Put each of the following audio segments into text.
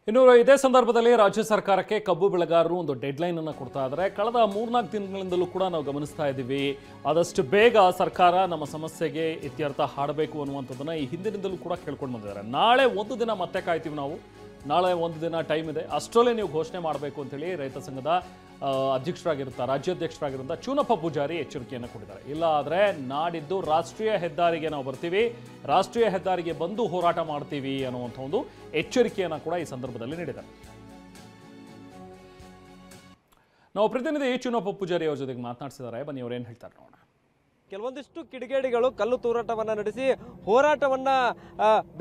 ಇನ್ನು ಇದೇ ಸಂದರ್ಭದಲ್ಲಿ ರಾಜ್ಯ ಸರ್ಕಾರಕ್ಕೆ ಕಬ್ಬು ಬೆಳೆಗಾರರು ಒಂದು ಡೆಡ್ಲೈನ್ ಅನ್ನು ಕೊಡ್ತಾ ಇದ್ದಾರೆ. ಕಳೆದ 3-4 ದಿನಗಳಿಂದಲೂ ಕೂಡ ನಾವು ಗಮನಿಸ್ತಾ ಇದ್ದೀವಿ, ಆದಷ್ಟು ಬೇಗ ಸರ್ಕಾರ ನಮ್ಮ ಸಮಸ್ಯೆಗೆ ಇತ್ಯರ್ಥ ಹಾಡಬೇಕು ಅನ್ನುವಂಥದ್ದನ್ನ ಈ ಹಿಂದಿನಿಂದಲೂ ಕೂಡ ಕೇಳ್ಕೊಂಡು ಬಂದಿದ್ದಾರೆ. ನಾಳೆ ಒಂದು ದಿನ ಮತ್ತೆ ಕಾಯ್ತೀವಿ ನಾವು, ನಾಳೆ ಒಂದು ದಿನ ಟೈಮ್ ಇದೆ, ಅಷ್ಟರಲ್ಲೇ ನೀವು ಘೋಷಣೆ ಮಾಡಬೇಕು ಅಂತೇಳಿ ರೈತ ಸಂಘದ ರಾಜ್ಯಾಧ್ಯಕ್ಷರಾಗಿರುವಂಥ ಚೂನಪ್ಪ ಪೂಜಾರಿ ಎಚ್ಚರಿಕೆಯನ್ನು ಕೊಟ್ಟಿದ್ದಾರೆ. ಇಲ್ಲ ಆದರೆ ನಾಡಿದ್ದು ರಾಷ್ಟ್ರೀಯ ಹೆದ್ದಾರಿಗೆ ನಾವು ಬರ್ತೀವಿ, ರಾಷ್ಟ್ರೀಯ ಹೆದ್ದಾರಿಗೆ ಬಂದು ಹೋರಾಟ ಮಾಡ್ತೀವಿ ಅನ್ನುವಂಥ ಒಂದು ಎಚ್ಚರಿಕೆಯನ್ನು ಕೂಡ ಈ ಸಂದರ್ಭದಲ್ಲಿ ನೀಡಿದ್ದಾರೆ. ನಾವು ಪ್ರತಿನಿಧಿ ಚೂನಪ್ಪ ಪೂಜಾರಿ ಅವ್ರ ಜೊತೆಗೆ ಮಾತನಾಡಿಸಿದ್ದಾರೆ, ಬನ್ನಿ ಅವ್ರು ಏನು ಹೇಳ್ತಾರೆ ನೋಡೋಣ. ಕೆಲವೊಂದಿಷ್ಟು ಕಿಡಿಗೇಡಿಗಳು ಕಲ್ಲು ತೂರಾಟವನ್ನ ನಡೆಸಿ ಹೋರಾಟವನ್ನ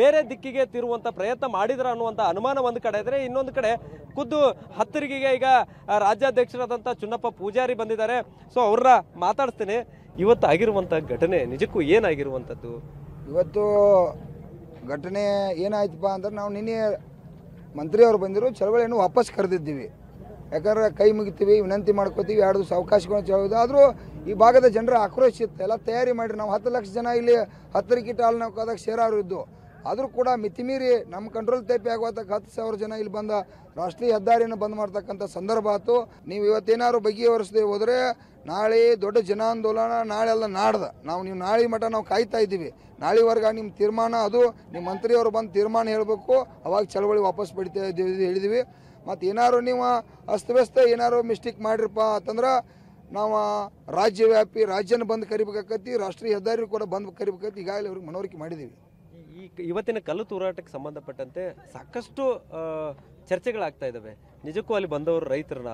ಬೇರೆ ದಿಕ್ಕಿಗೆ ತಿರುವಂತ ಪ್ರಯತ್ನ ಮಾಡಿದ್ರ ಅನ್ನುವಂತ ಅನುಮಾನ ಒಂದು ಕಡೆ ಇದ್ರೆ, ಇನ್ನೊಂದು ಕಡೆ ಖುದ್ದು ಹತ್ತರಿಗೆಗೆ ಈಗ ರಾಜ್ಯಾಧ್ಯಕ್ಷರಾದಂತ ಚುನ್ನಪ್ಪ ಪೂಜಾರಿ ಬಂದಿದ್ದಾರೆ. ಸೊ ಅವ್ರನ್ನ ಮಾತಾಡ್ತೇನೆ. ಇವತ್ತು ಆಗಿರುವಂತ ಘಟನೆ ನಿಜಕ್ಕೂ ಏನಾಗಿರುವಂತದ್ದು? ಇವತ್ತು ಘಟನೆ ಏನಾಯ್ತಪ್ಪ ಅಂದ್ರೆ, ನಾವು ನಿನ್ನೆ ಮಂತ್ರಿಯವರು ಬಂದಿರೋ ಚಳವಳಿಯನ್ನು ವಾಪಸ್ ಕರೆದಿದ್ದೀವಿ. ಯಾಕಂದ್ರೆ ಕೈ ಮುಗಿತೀವಿ, ವಿನಂತಿ ಮಾಡ್ಕೋತೀವಿ, 2 ದಿವಸ ಅವಕಾಶಗಳನ್ನು ಚಳವಳಿದೆ. ಆದರೂ ಈ ಭಾಗದ ಜನರ ಆಕ್ರೋಶ ಇತ್ತು, ಎಲ್ಲ ತಯಾರಿ ಮಾಡಿರಿ. ನಾವು 10 ಲಕ್ಷ ಜನ ಇಲ್ಲಿ 10 ಕಿಟ್ ಹಾಲು ನೌಕಾದಾಗ ಸೇರಾರು ಇದ್ದು, ಆದರೂ ಕೂಡ ಮಿತಿಮೀರಿ ನಮ್ಮ ಕಂಟ್ರೋಲ್ ತಪ್ಪಿ ಆಗುವತ್ತಕ್ಕೆ 10,000 ಜನ ಇಲ್ಲಿ ಬಂದ ರಾಷ್ಟ್ರೀಯ ಹೆದ್ದಾರಿಯನ್ನು ಬಂದ್ ಮಾಡ್ತಕ್ಕಂಥ ಸಂದರ್ಭ ಆಯ್ತು. ನೀವು ಇವತ್ತೇನಾದ್ರು ಬಗೆಹರಿಸದೆ ಹೋದರೆ ನಾಳೆ ದೊಡ್ಡ ಜನಾಂದೋಲನ, ನಾಳೆ ಎಲ್ಲ ನಾಡ್ದ ನೀವು ನಾಳೆ ಮಠ ನಾವು ಕಾಯ್ತಾ ಇದ್ದೀವಿ. ನಾಳೆವರೆಗೆ ನಿಮ್ಮ ತೀರ್ಮಾನ, ಅದು ನಿಮ್ಮ ಮಂತ್ರಿಯವರು ಬಂದು ತೀರ್ಮಾನ ಹೇಳಬೇಕು, ಅವಾಗ ಚಳವಳಿ ವಾಪಸ್ ಪಡಿತಾ ಇದ್ದೀವಿ ಹೇಳಿದ್ವಿ. ಮತ್ತು ಏನಾದ್ರು ನೀವು ಅಸ್ತವ್ಯಸ್ತ ಏನಾದ್ರು ಮಿಸ್ಟೇಕ್ ಮಾಡಿರಪ್ಪ ಅಂತಂದ್ರೆ ನಾವು ರಾಜ್ಯವ್ಯಾಪಿ ರಾಜ್ಯನ ಬಂದು ಕರಿಬೇಕಾಕತಿ, ರಾಷ್ಟ್ರೀಯ ಹೆದ್ದಾರಿ ಕೂಡ ಬಂದು ಕರಿಬೇಕಾಕತಿ. ಈಗಾಗಲೇ ಅವ್ರಿಗೆ ಮನವರಿಕೆ ಮಾಡಿದ್ದೀವಿ. ಇವತ್ತಿನ ಕಲ್ಲು ತೂರಾಟಕ್ಕೆ ಸಂಬಂಧಪಟ್ಟಂತೆ ಸಾಕಷ್ಟು ಚರ್ಚೆಗಳಾಗ್ತಾ ಇದ್ದಾವೆ. ನಿಜಕ್ಕೂ ಅಲ್ಲಿ ಬಂದವರು ರೈತರನ್ನ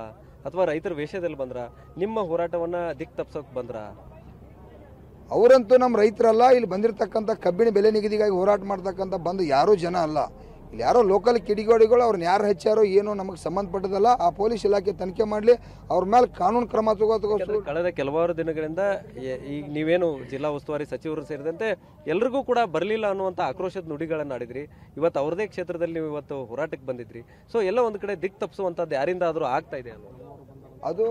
ಅಥವಾ ರೈತರ ವೇಷದಲ್ಲಿ ಬಂದ್ರ, ನಿಮ್ಮ ಹೋರಾಟವನ್ನ ದಿಕ್ ತಪ್ಸೋಕೆ ಬಂದ್ರ? ಅವರಂತೂ ನಮ್ಮ ರೈತರಲ್ಲ, ಇಲ್ಲಿ ಬಂದಿರತಕ್ಕಂಥ ಕಬ್ಬಿನ ಬೆಲೆ ನಿಗದಿಗಾಗಿ ಹೋರಾಟ ಮಾಡ್ತಕ್ಕಂಥ ಬಂದು ಯಾರೂ ಜನ ಅಲ್ಲ. ಇಲ್ಲಿ ಯಾರೋ ಲೋಕಲ್ ಕಿಡಿಗೇಡಿಗಳು, ಅವ್ರನ್ನ ಯಾರು ಹೆಚ್ಚಾರೋ ಏನೋ ನಮಗೆ ಸಂಬಂಧಪಟ್ಟದಲ್ಲ. ಆ ಪೊಲೀಸ್ ಇಲಾಖೆ ತನಿಖೆ ಮಾಡಲಿ, ಅವ್ರ ಮೇಲೆ ಕಾನೂನು ಕ್ರಮ ತಗೋಬೇಕು. ಕಳೆದ ಕೆಲವಾರು ದಿನಗಳಿಂದ ಈಗ ನೀವೇನು ಜಿಲ್ಲಾ ಉಸ್ತುವಾರಿ ಸಚಿವರು ಸೇರಿದಂತೆ ಎಲ್ರಿಗೂ ಕೂಡ ಬರಲಿಲ್ಲ ಅನ್ನುವಂಥ ಆಕ್ರೋಶದ ನುಡಿಗಳನ್ನು ಆಡಿದ್ರಿ. ಇವತ್ತು ಅವ್ರದೇ ಕ್ಷೇತ್ರದಲ್ಲಿ ನೀವು ಇವತ್ತು ಹೋರಾಟಕ್ಕೆ ಬಂದಿದ್ರಿ. ಸೊ ಎಲ್ಲ ಒಂದು ಕಡೆ ದಿಕ್ ತಪ್ಪಿಸುವಂಥದ್ದು ಯಾರಿಂದ ಆದರೂ ಆಗ್ತಾ ಇದೆ ಅನ್ನೋದು? ಅದು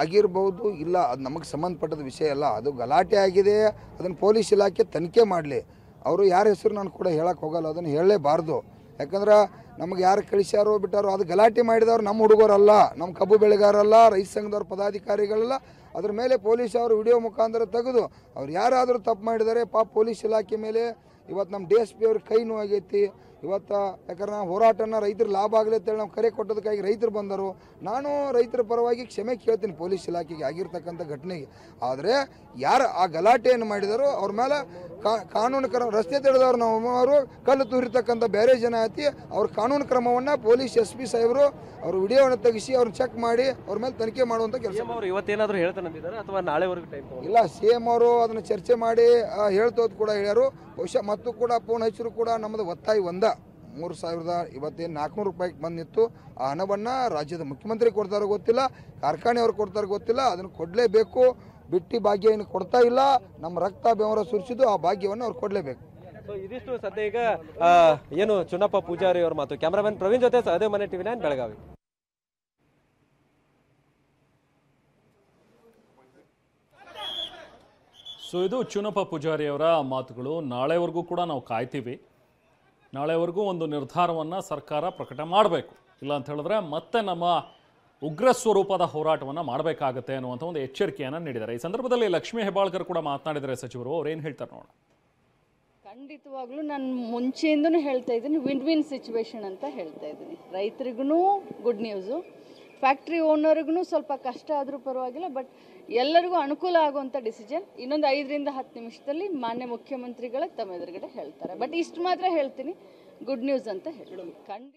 ಆಗಿರ್ಬೋದು, ಇಲ್ಲ, ಅದು ನಮಗೆ ಸಂಬಂಧಪಟ್ಟದ ವಿಷಯ ಅಲ್ಲ. ಅದು ಗಲಾಟೆ ಆಗಿದೆ, ಅದನ್ನು ಪೊಲೀಸ್ ಇಲಾಖೆ ತನಿಖೆ ಮಾಡಲಿ. ಅವರು ಯಾರ ಹೆಸರು ನಾನು ಕೂಡ ಹೇಳಕ್ಕೆ ಹೋಗಲ್ಲ, ಅದನ್ನು ಹೇಳಲೇಬಾರ್ದು. ಯಾಕಂದ್ರೆ ನಮಗೆ ಯಾರು ಕಳಿಸ್ಯಾರೋ ಬಿಟ್ಟಾರೋ, ಅದು ಗಲಾಟೆ ಮಾಡಿದವ್ರು ನಮ್ಮ ಹುಡುಗರಲ್ಲ, ನಮ್ಮ ಕಬ್ಬು ಬೆಳೆಗಾರಲ್ಲ, ರೈತ ಸಂಘದವ್ರ ಪದಾಧಿಕಾರಿಗಳಲ್ಲ. ಅದ್ರ ಮೇಲೆ ಪೊಲೀಸ್ ಅವರು ವಿಡಿಯೋ ಮುಖಾಂತರ ತೆಗೆದು ಅವ್ರು ಯಾರಾದರೂ ತಪ್ಪು ಮಾಡಿದ್ದಾರೆ, ಪಾಪ ಪೊಲೀಸ್ ಇಲಾಖೆ ಮೇಲೆ ಇವತ್ತು ನಮ್ಮ DSP ಅವ್ರ ಕೈ ನೋವಾಗೈತಿ ಇವತ್ತು. ಯಾಕಂದ್ರೆ ನಾವು ಹೋರಾಟನ ರೈತರು ಲಾಭ ಆಗಲಿ ಅಂತೇಳಿ ನಾವು ಕರೆ ಕೊಟ್ಟದಕ್ಕಾಗಿ ರೈತರು ಬಂದರು. ನಾನು ರೈತರ ಪರವಾಗಿ ಕ್ಷಮೆ ಕೇಳ್ತೀನಿ ಪೊಲೀಸ್ ಇಲಾಖೆಗೆ ಆಗಿರ್ತಕ್ಕಂಥ ಘಟನೆಗೆ. ಆದರೆ ಯಾರು ಆ ಗಲಾಟೆಯನ್ನು ಮಾಡಿದಾರೋ ಅವ್ರ ಮೇಲೆ ಕಾನೂನು ಕ್ರಮ, ರಸ್ತೆ ತಡೆದವ್ರು ಅವರು ಕಲ್ಲು ತೂರಿರ್ತಕ್ಕಂಥ ಬೇರೆ ಜನ ಐತಿ, ಅವ್ರ ಕಾನೂನು ಕ್ರಮವನ್ನು ಪೊಲೀಸ್ SP ಸಾಹೇಬರು ಅವ್ರ ವಿಡಿಯೋವನ್ನು ತೆಗಿಸಿ ಅವ್ರನ್ನ ಚೆಕ್ ಮಾಡಿ ಅವ್ರ ಮೇಲೆ ತನಿಖೆ ಮಾಡುವಂಥ ಕೆಲಸ. ಇವತ್ತೇನಾದರೂ ಹೇಳ್ತಾನೆ ಅಥವಾ ನಾಳೆವರೆಗೂ ಟೈಮ್ ಇಲ್ಲ, CM ಅವರು ಅದನ್ನು ಚರ್ಚೆ ಮಾಡಿ ಹೇಳ್ತೋದು ಕೂಡ ಹೇಳ್ಯಾರು. ಬಹುಶಃ ಮತ್ತು ಕೂಡ ಫೋನ್ ಹಚ್ಚರು ಕೂಡ ನಮ್ಮದು ಒತ್ತಾಯ 3,400 ರೂಪಾಯಿಗೆ ಬಂದಿತ್ತು. ಆ ಹಣವನ್ನು ರಾಜ್ಯದ ಮುಖ್ಯಮಂತ್ರಿ ಕೊಡ್ತಾರೋ ಗೊತ್ತಿಲ್ಲ, ಕಾರ್ಖಾನೆಯವರು ಕೊಡ್ತಾರೋ ಗೊತ್ತಿಲ್ಲ, ಅದನ್ನು ಕೊಡಲೇಬೇಕು. ಬಿಟ್ಟಿ ಭಾಗ್ಯ ಏನು ಕೊಡ್ತಾ ಇಲ್ಲ, ನಮ್ಮ ರಕ್ತ ಬೆವರ ಸುರಿಸಿದ್ದು ಆ ಭಾಗ್ಯವನ್ನು ಅವ್ರು ಕೊಡಲೇಬೇಕು. ಇದಿಷ್ಟು ಸದ್ಯ ಈಗ ಏನು ಚುನ್ನಪ್ಪ ಪೂಜಾರಿ ಅವ್ರ ಮಾತು. ಕ್ಯಾಮರಾಮನ್ ಪ್ರವೀಣ್ ಜೊತೆ ಸಹದೇವ್ ಮನೆ TV 9 ಬೆಳಗಾವಿ. ಸೊ ಇದು ಚೂನಪ್ಪ ಪೂಜಾರಿ ಅವರ ಮಾತುಗಳು. ನಾಳೆವರೆಗೂ ಕೂಡ ನಾವು ಕಾಯ್ತೀವಿ, ನಾಳೆವರೆಗೂ ಒಂದು ನಿರ್ಧಾರವನ್ನು ಸರ್ಕಾರ ಪ್ರಕಟ ಮಾಡಬೇಕು, ಇಲ್ಲ ಅಂತ ಹೇಳಿದ್ರೆ ಮತ್ತೆ ನಮ್ಮ ಉಗ್ರ ಸ್ವರೂಪದ ಹೋರಾಟವನ್ನು ಮಾಡಬೇಕಾಗತ್ತೆ ಅನ್ನುವಂಥ ಒಂದು ಎಚ್ಚರಿಕೆಯನ್ನು ನೀಡಿದ್ದಾರೆ. ಈ ಸಂದರ್ಭದಲ್ಲಿ ಲಕ್ಷ್ಮೀ ಹೆಬ್ಬಾಳ್ಕರ್ ಕೂಡ ಮಾತನಾಡಿದರೆ ಸಚಿವರು, ಅವ್ರು ಏನು ಹೇಳ್ತಾರೆ ನೋಡೋಣ. ಖಂಡಿತವಾಗ್ಲೂ ನಾನು ಮುಂಚೆಯಿಂದನೂ ಹೇಳ್ತಾ ಇದ್ದೀನಿ, ವಿನ್ ವಿನ್ ಸಿಚುವೇಶನ್ ಅಂತ ಹೇಳ್ತಾ ಇದ್ದೀನಿ. ರೈತರಿಗೂ ಗುಡ್ ನ್ಯೂಸು, ಫ್ಯಾಕ್ಟ್ರಿ ಓನರ್ಗೂ ಸ್ವಲ್ಪ ಕಷ್ಟ ಆದರೂ ಪರವಾಗಿಲ್ಲ, ಬಟ್ ಎಲ್ಲರಿಗೂ ಅನುಕೂಲ ಆಗುವಂಥ ಡಿಸಿಷನ್ ಇನ್ನೊಂದು 5ರಿಂದ 10 ನಿಮಿಷದಲ್ಲಿ ಮಾನ್ಯ ಮುಖ್ಯಮಂತ್ರಿಗಳ ತಮ್ಮ ಎದುರುಗಡೆ ಹೇಳ್ತಾರೆ. ಬಟ್ ಇಷ್ಟು ಮಾತ್ರ ಹೇಳ್ತೀನಿ, ಗುಡ್ ನ್ಯೂಸ್ ಅಂತ ಹೇಳ್ತೀನಿ ಖಂಡಿತ.